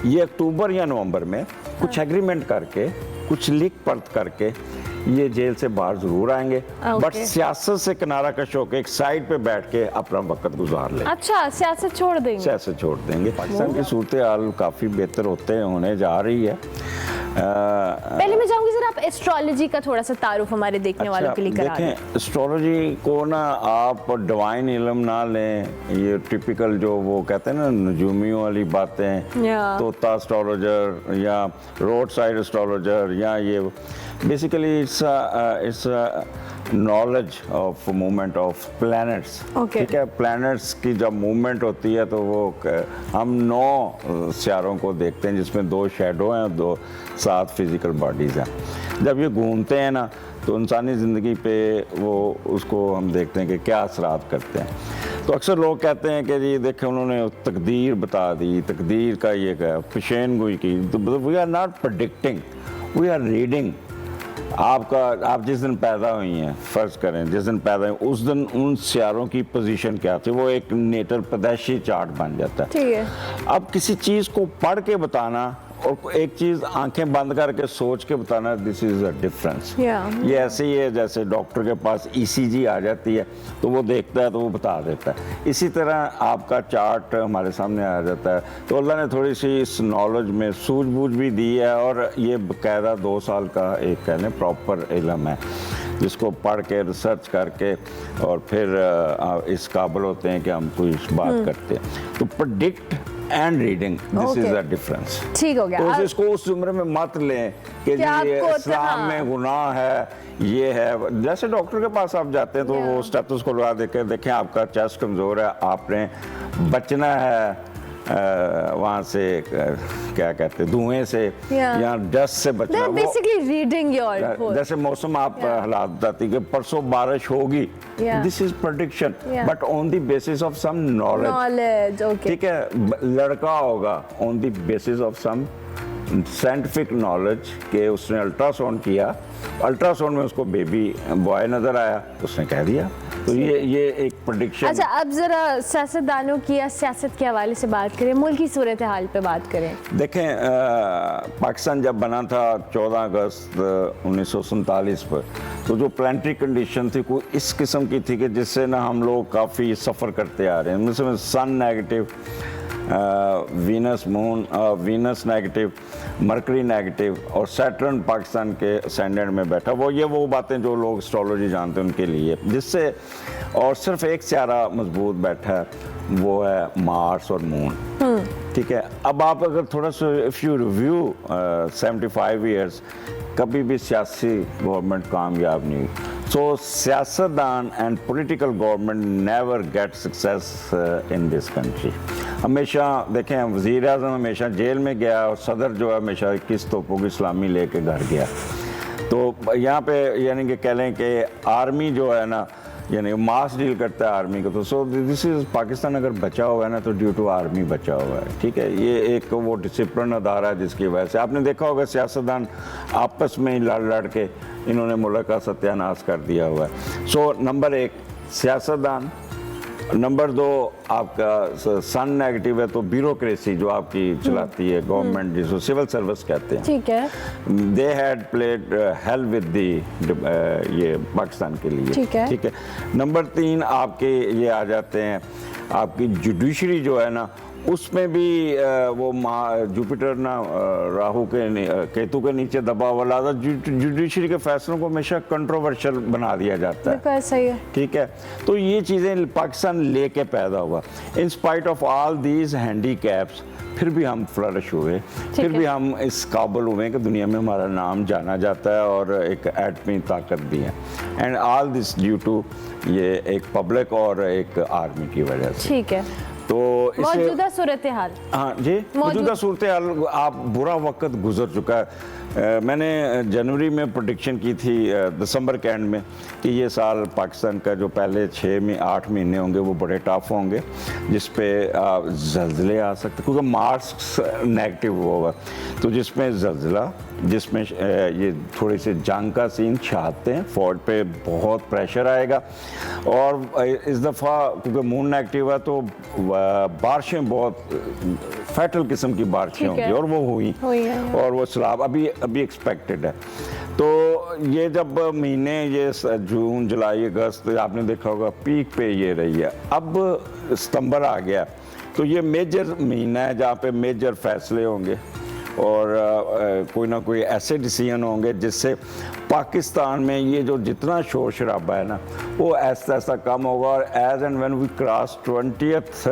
ये अक्टूबर या नवंबर में कुछ एग्रीमेंट करके, कुछ लिख पढ़ करके ये जेल से बाहर जरूर आएंगे, बट सियासत से किनारा कश होकर एक साइड पे बैठ के अपना वक्त गुजार लेंगे। अच्छा, सियासत छोड़ देंगे? सियासत छोड़ देंगे। पाकिस्तान की सूरत हाल काफ़ी बेहतर होने जा रही है। पहले मैं चाहूंगी सर आप एस्ट्रोलॉजी का थोड़ा सा तारुफ हमारे देखने वालों के लिए करा दें। देखें, एस्ट्रोलॉजी को ना आप डिवाइन इल्म ना लें, ये टिपिकल जो वो कहते हैं ना नजूमियों वाली बातें, तोता एस्ट्रोलॉजर या रोड साइड एस्ट्रोलॉजर, या ये basically it's knowledge of movement of planets. ठीक है, प्लैनेट्स की जब मूवमेंट होती है तो वो हम 9 सियारों को देखते हैं जिसमें 2 शैडो हैं और 7 फिजिकल बॉडीज़ हैं। जब ये घूमते हैं ना तो इंसानी ज़िंदगी पे वो उसको हम देखते हैं कि क्या असरात करते हैं। तो अक्सर लोग कहते हैं कि जी देखें उन्होंने तकदीर बता दी, तकदीर का ये क्या पेशेन गोई की। तो we are not predicting, we are reading. आप जिस दिन पैदा हुई हैं, फ़र्ज़ करें जिस दिन पैदा हुई उस दिन उन सियारों की पोजीशन क्या थी, वो एक नेटर पैदाइशी चार्ट बन जाता है। ठीक है। अब किसी चीज़ को पढ़ के बताना और एक चीज़ आंखें बंद करके सोच के बताना, दिस इज़ अ डिफरेंस। ये ऐसे ही है जैसे डॉक्टर के पास ECG आ जाती है तो वो देखता है तो वो बता देता है। इसी तरह आपका चार्ट हमारे सामने आ जाता है। तो अल्लाह ने थोड़ी सी इस नॉलेज में सूझबूझ भी दी है, और ये बाकायदा 2 साल का एक कहने प्रॉपर इल्म है जिसको पढ़ के रिसर्च करके और फिर इस काबिल होते हैं कि हम कोई बात करते हैं। तो predict and reading, this is the difference. ठीक हो गया। तो इसको उस उम्र में मत लें कि ये इस्लाम में गुनाह है, ये है। जैसे डॉक्टर के पास आप जाते हैं तो वो स्टेथोस्कोप लगा देकर देखें आपका चेस्ट कमज़ोर है, आपने बचना है वहाँ से क्या कहते हैं धुएं से या डस्ट से बचना। बेसिकली रीडिंग योर, जैसे मौसम आप हालात बताती कि परसों बारिश होगी, this is prediction but on the basis of some knowledge. ठीक है, लड़का होगा on the basis of some scientific knowledge के उसने अल्ट्रासाउंड किया, अल्ट्रासाउंड में उसको बेबी बॉय नजर आया, उसने कह दिया। तो ये एक प्रेडिक्शन। अच्छा, अब जरा सियासतदानों की या सियासत के हवाले से बात करें, मुल्क की सूरत हाल पे बात करें। देखें, पाकिस्तान जब बना था 14 अगस्त 1947 पर, तो जो प्लानिटरी कंडीशन थी कोई इस किस्म की थी कि जिससे ना हम लोग काफ़ी सफ़र करते आ रहे हैं। उनमें sun negative, venus negative, mercury negative और सैटर्न पाकिस्तान के असेंडेंट में बैठा। वो बातें जो लोग एस्ट्रोलॉजी जानते हैं उनके लिए, जिससे और सिर्फ एक सियारा मजबूत बैठा है, वो है मार्स और मून। ठीक है, अब आप अगर थोड़ा सा इफ़ यू रिव्यू 75 ईयर्स, कभी भी सियासी गवर्नमेंट कामयाब नहीं हुई। सो सियासतदान and political government never get success in this country. हमेशा देखें, वज़ीर आज़म हमेशा जेल में गया और सदर जो है हमेशा 21 तोपों की सलामी लेके घर गया। तो यहाँ पे यानी कि कह लें कि आर्मी जो है ना, यानी मास डील करता है आर्मी को। तो सो दिस इज़ पाकिस्तान अगर बचा हुआ है ना तो ड्यू टू आर्मी बचा हुआ है। ठीक है, ये एक वो डिसिप्लिन अदारा है जिसकी वजह से आपने देखा होगा सियासतदान आपस में ही लड़ के इन्होंने मुल्क का सत्यानाश कर दिया हुआ है। सो नंबर 1 सियासतदान, नंबर 2 आपका सन नेगेटिव है तो ब्यूरोक्रेसी जो आपकी चलाती है गवर्नमेंट, जिसको सिविल सर्विस कहते हैं। ठीक है, they had played hell with the ये पाकिस्तान के लिए। ठीक है। नंबर 3 आपके ये आ जाते हैं आपकी जुडिशरी जो है ना, उसमें भी वो जुपिटर ना राहु के केतु के नीचे दबा हुआ, लादा जुडिशरी के फैसलों को हमेशा कंट्रोवर्शियल बना दिया जाता है। सही है। ठीक है, तो ये चीज़ें पाकिस्तान लेके पैदा हुआ। In spite of all these handicaps फिर भी हम फ्लरिश हुए, फिर भी हम इस काबिल हुए कि दुनिया में हमारा नाम जाना जाता है और एक एटमी ताकत भी है। And all this due to ये एक पब्लिक और एक आर्मी की वजह से। ठीक है, तो मौजूदा सूरत हाल, हाँ जी, मौजूदा सूरत हाल आप बुरा वक्त गुजर चुका है। मैंने जनवरी में प्रेडिक्शन की थी दिसंबर के एंड में कि ये साल पाकिस्तान का जो पहले 6-8 महीने होंगे वो बड़े टफ होंगे, जिस पे ज़लज़ले आ सकते, क्योंकि मार्स नेगेटिव होगा तो जिसमें ज़लज़ला, जिसमें ये थोड़ी सी जंग का सीन चाहते हैं, फोर्ट पे बहुत प्रेशर आएगा। और इस दफ़ा क्योंकि मून नेगेटिव है तो बारिशें बहुत फैटल किस्म की बारिशें ठीक होंगी, है। और वो हुई और वो सैलाब अभी एक्सपेक्टेड है। तो ये जब महीने ये जून जुलाई अगस्त आपने देखा होगा पीक पे ये रही है। अब सितंबर आ गया तो ये मेजर महीना है जहाँ पे मेजर फैसले होंगे और कोई ना कोई ऐसे डिसीजन होंगे जिससे पाकिस्तान में ये जो जितना शोर शराबा है ना वो ऐसा ऐसा कम होगा। और as and when we cross 20th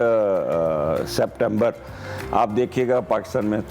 सितंबर आप देखिएगा पाकिस्तान में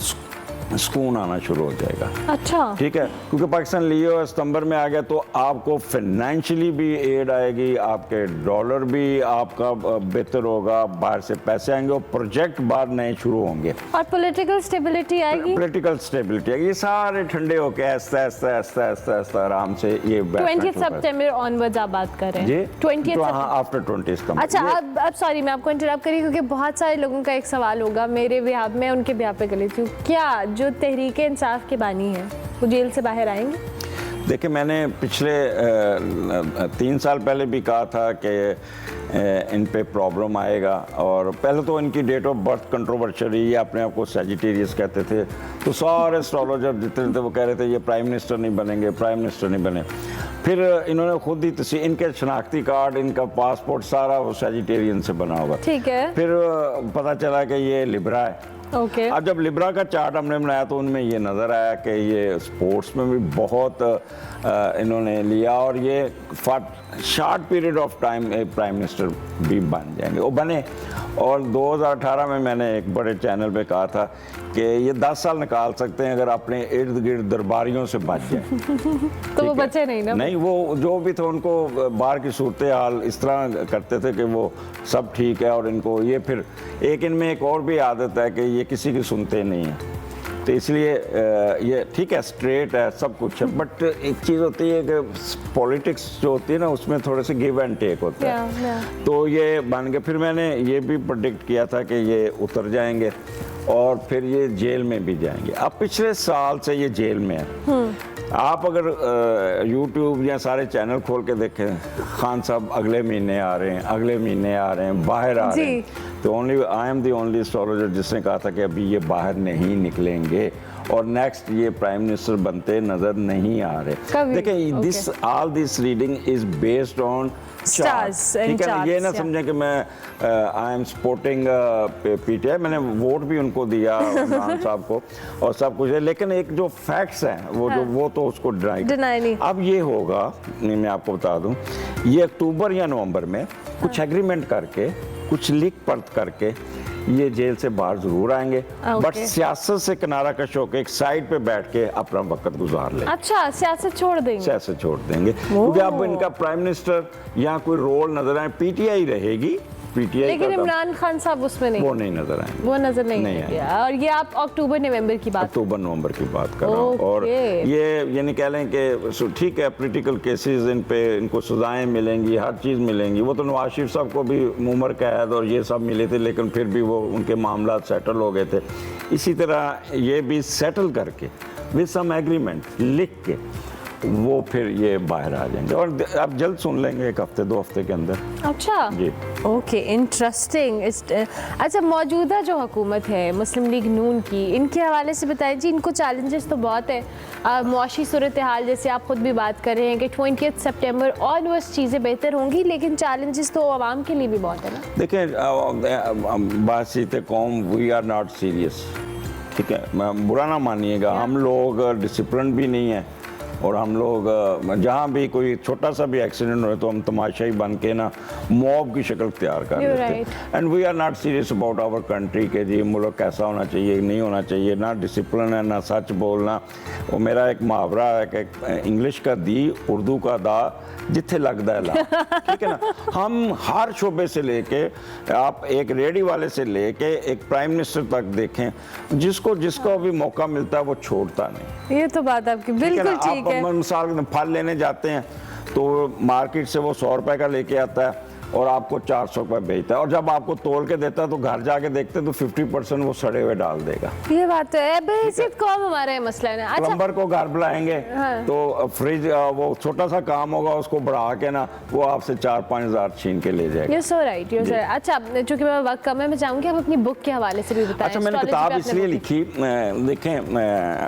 सुकून आना शुरू हो जाएगा। अच्छा, ठीक है, क्योंकि पाकिस्तान लियो सितंबर में आ गया तो आपको फाइनेंशियली भी एड आएगी, आपके डॉलर भी आपका बेहतर होगा, बाहर से पैसे आएंगे और प्रोजेक्ट बाहर नए शुरू होंगे और पॉलिटिकल स्टेबिलिटी आएगी। पॉलिटिकल स्टेबिलिटी आएगी, ये सारे ठंडे होके ऐसा ऐसा ऐसा ऐसा ऐसा आराम से ये 20th सितंबर ऑनवर्ड्स आप बात कर रहे जी हैं। 20th आफ्टर 20 सितंबर। अच्छा, अब सॉरी मैं आपको इंटरप्ट करी क्योंकि बहुत सारे लोगों का एक सवाल होगा, मेरे बिहाफ में उनके बिहाफ पे कर लेती हूँ, क्या जो तहरीक इंसाफ के बानी हैं वो जेल से बाहर आएंगे? देखिए, मैंने पिछले 3 साल पहले भी कहा था कि इन पे प्रॉब्लम आएगा, और पहले तो इनकी डेट ऑफ बर्थ कंट्रोवर्शियल, ये अपने आप को सैजिटेरियस कहते थे, तो सारे एस्ट्रोलॉजर जितने थे वो कह रहे थे ये प्राइम मिनिस्टर नहीं बनेंगे, प्राइम मिनिस्टर नहीं बने। फिर इन्होंने खुद ही इनके शनाख्ती कार्ड, इनका पासपोर्ट सारा वो सैजिटेरियन से बना हुआ। ठीक है। फिर पता चला कि ये लिब्रा है। ओके। अब जब लिब्रा का चार्ट हमने बनाया तो उनमें ये नज़र आया कि ये स्पोर्ट्स में भी बहुत इन्होंने लिया और ये शॉर्ट पीरियड ऑफ टाइम एक प्राइम मिनिस्टर भी बन जाएंगे, वो बने। और 2018 में मैंने एक बड़े चैनल पे कहा था कि ये 10 साल निकाल सकते हैं अगर अपने इर्द गिर्द दरबारियों से बच जाए। तो वो बचे नहीं ना? नहीं, वो जो भी थे उनको बाहर की सूरत हाल इस तरह करते थे कि वो सब ठीक है, और इनको ये फिर इनमें एक और भी आदत है कि ये किसी की सुनते नहीं हैं, तो इसलिए ये ठीक है, स्ट्रेट है, सब कुछ है, बट एक चीज़ होती है कि पॉलिटिक्स जो होती है ना उसमें थोड़े से गिव एंड टेक होता है। तो ये बन गए। फिर मैंने ये भी प्रेडिक्ट किया था कि ये उतर जाएंगे और फिर ये जेल में भी जाएंगे। अब पिछले साल से ये जेल में है। आप अगर YouTube या सारे चैनल खोल के देखें, खान साहब अगले महीने आ रहे हैं, अगले महीने आ रहे हैं, बाहर आ रहे हैं, तो आई एम दी ओनली एस्ट्रोलॉजर जिसने कहा था कि अभी ये बाहर नहीं निकलेंगे और नेक्स्ट ये प्राइम मिनिस्टर बनते नजर नहीं आ रहे। देखिए, this all this reading is based on stars, ठीक है ना, ये ना समझे कि मैं आई एम सपोर्टिंग पीटीआई, मैंने वोट भी उनको दिया इमरान साहब को और सब कुछ है, लेकिन एक जो फैक्ट्स हैं वो तो उसको डिनाई नहीं। अब ये होगा, मैं आपको बता दूं, ये अक्टूबर या नवंबर में कुछ एग्रीमेंट करके, कुछ लिख पढ़ करके ये जेल से बाहर जरूर आएंगे, बट सियासत से किनारा कश होकर एक साइड पे बैठ के अपना वक्त गुजार लेंगे। अच्छा, सियासत छोड़ देंगे? सियासत छोड़ देंगे, क्योंकि अब इनका प्राइम मिनिस्टर यहाँ कोई रोल नजर आए, पीटीआई रहेगी, पीटीआई, लेकिन इमरान खान साहब उसमें नहीं, वो नहीं नजर आएंगे, वो नजर नहीं आएंगे। और ये आप अक्टूबर नवंबर की बात कर रहा हूँ, और ये नहीं कह लें कि ठीक है पॉलिटिकल केसेस इन पे इनको सजाएं मिलेंगी, हर चीज़ मिलेंगी। वो तो नवाज शरीफ साहब को भी उम्र कैद और ये सब मिले थे, लेकिन फिर भी वो उनके मामला सेटल हो गए थे। इसी तरह ये भी सेटल करके विद सम एग्रीमेंट लिख के वो फिर ये बाहर आ जाएंगे, और आप जल्द सुन लेंगे 1 हफ्ते 2 हफ्ते के अंदर। अच्छा जी, ओके, इंटरेस्टिंग। अच्छा, मौजूदा जो हुकूमत है मुस्लिम लीग नून की, इनके हवाले से बताएं जी। इनको चैलेंजेस तो बहुत है, मुआशी सूरत हाल जैसे आप खुद भी बात कर रहे हैं कि 20th सितंबर ऑनवर्ड्स चीज़ें बेहतर होंगी, लेकिन चैलेंजेस तो आवाम के लिए भी बहुत है ना। देखें, बातचीत कौम, वी आर नॉट सीरियस, ठीक है, बुरा ना मानिएगा, हम लोग डिसिप्लिन भी नहीं है, और हम लोग जहाँ भी कोई छोटा सा भी एक्सीडेंट हो तो हम तमाशाई बन के ना मॉब की शक्ल तैयार कर लेते हैं। And we are not serious about our country के जी मुल्क कैसा होना चाहिए, नहीं होना चाहिए, ना डिसिप्लिन है, ना सच बोलना। वो मेरा एक मुहावरा है कि इंग्लिश का दी, उर्दू का दा, जिथे लगता है ला, ठीक है ना। हम हर शोबे से लेके, आप एक रेडी वाले से लेके एक प्राइम मिनिस्टर तक देखें, जिसको भी मौका मिलता है वो छोड़ता नहीं। ये तो बात आपकी बिल्कुल ठीक है। मिसाल फल लेने जाते हैं तो मार्केट से वो 100 रुपए का लेके आता है, और आपको 400 रुपये बेचता है, और जब आपको तोल के देता है तो घर जाके देखते हैं तो 50% वो सड़े हुए डाल देगा। ये बात तो है, बेसिक कौन हमारा है मसला है ना। अच्छा, प्लम्बर को घर बुलाएंगे हाँ। तो फ्रिज वो छोटा सा काम होगा, उसको बढ़ा के ना वो आपसे 4-5 हज़ार छीन के ले जाएगा। You're so right, you're so right. अच्छा, चूंकि मैं वक्त कम है, मैं चाहूँगी आप अपनी बुक के हवाले से भी बताएं। अच्छा, मैंने Astrology किताब पे आपने इसलिए book लिखी, देखें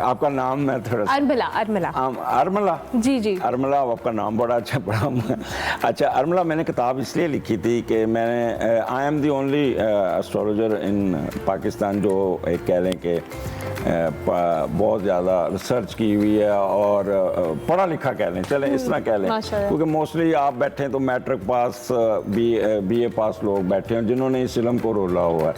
आपका नाम मैं थोड़ा सा अरमला, अरमला। अरमला जी जी। अरमला, आपका नाम बड़ा अच्छा पड़ा। अच्छा अरमला, मैंने किताब इसलिए लिखी थी कि मैंने I am the only astrologer in Pakistan जो एक कह लें कि बहुत ज़्यादा रिसर्च की हुई है और पढ़ा लिखा कह लें, चलें इस तरह कह लें, माशाल्लाह। क्योंकि मोस्टली आप बैठे हैं तो मैट्रिक पास BA पास लोग बैठे हैं जिन्होंने इस इल्म को रोला हुआ है,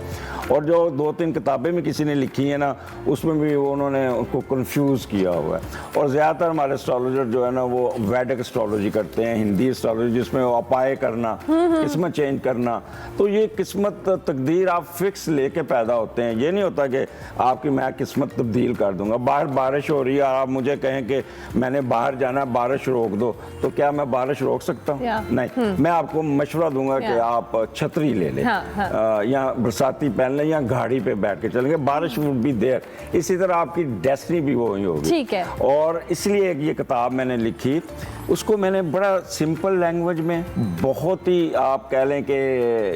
और जो 2-3 किताबें में किसी ने लिखी है ना उसमें भी उन्होंने उसको कंफ्यूज किया हुआ है। और ज़्यादातर हमारे एस्ट्रोलॉजर जो है ना वो वैदिक एस्ट्रोलॉजी करते हैं, हिंदी एस्ट्रोलॉजी जिसमें वो अपाय करना, किस्मत चेंज करना। तो ये किस्मत तकदीर आप फिक्स लेके पैदा होते हैं, ये नहीं होता कि आपकी मैं किस्मत तब्दील कर दूंगा। बाहर बारिश हो रही है, आप मुझे कहें कि मैंने बाहर जाना, बारिश रोक दो, तो क्या मैं बारिश रोक सकता हूँ? नहीं, मैं आपको मशवरा दूंगा कि आप छतरी ले लें, या बरसाती पहन लें, या गाड़ी पे बैठ के चलेंगे, बारिश वुड बी देयर। इसी तरह आपकी डेस्टिनी भी वही होगी। ठीक है। और इसलिए ये किताब मैंने लिखी, उसको मैंने बड़ा सिंपल लैंग्वेज में, बहुत ही आप कह लें कि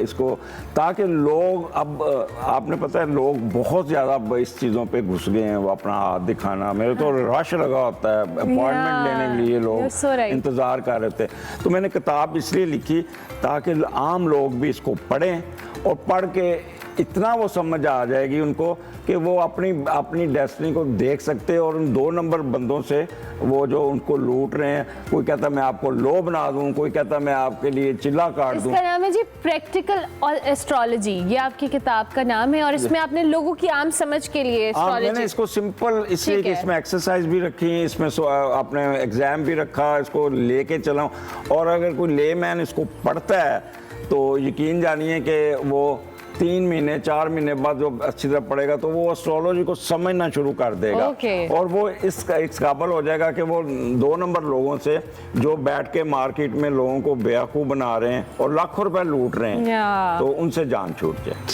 इसको, ताकि लोग, अब आपने पता है लोग बहुत ज़्यादा इस चीज़ों पे घुस गए हैं, वो अपना हाथ दिखाना, मेरे तो रश लगा होता है अपॉइंटमेंट लेने के लिए, लोग इंतज़ार कर रहे थे। तो मैंने किताब इसलिए लिखी ताकि आम लोग भी इसको पढ़ें, और पढ़ के इतना वो समझ आ जाएगी उनको कि वो अपनी डेस्टिनी को देख सकते हैं, और उन 2 नंबर बंदों से वो जो उनको लूट रहे हैं, कोई कहता मैं आपको लो बना दूं, कोई कहता मैं आपके लिए चिल्ला काट दूं। इसका नाम है जी प्रैक्टिकल एस्ट्रोलॉजी, ये आपकी किताब का नाम है, और इसमें आपने लोगों की आम समझ के लिए मैंने इसको सिंपल इसलिए कि इसमें एक्सरसाइज भी रखी है, इसमें आपने एग्जाम भी रखा, इसको लेके चलाऊं, और अगर कोई लेमैन इसको पढ़ता है तो यकीन जानिए कि वो 3 महीने 4 महीने बाद जो अच्छी तरह पढ़ेगा तो वो एस्ट्रोलॉजी को समझना शुरू कर देगा। और वो इस काबिल हो जाएगा कि वो 2 नंबर लोगों से जो बैठ के मार्केट में लोगों को बेवकूफ़ बना रहे हैं और लाखों रुपए लूट रहे हैं, तो उनसे जान छूट जाए।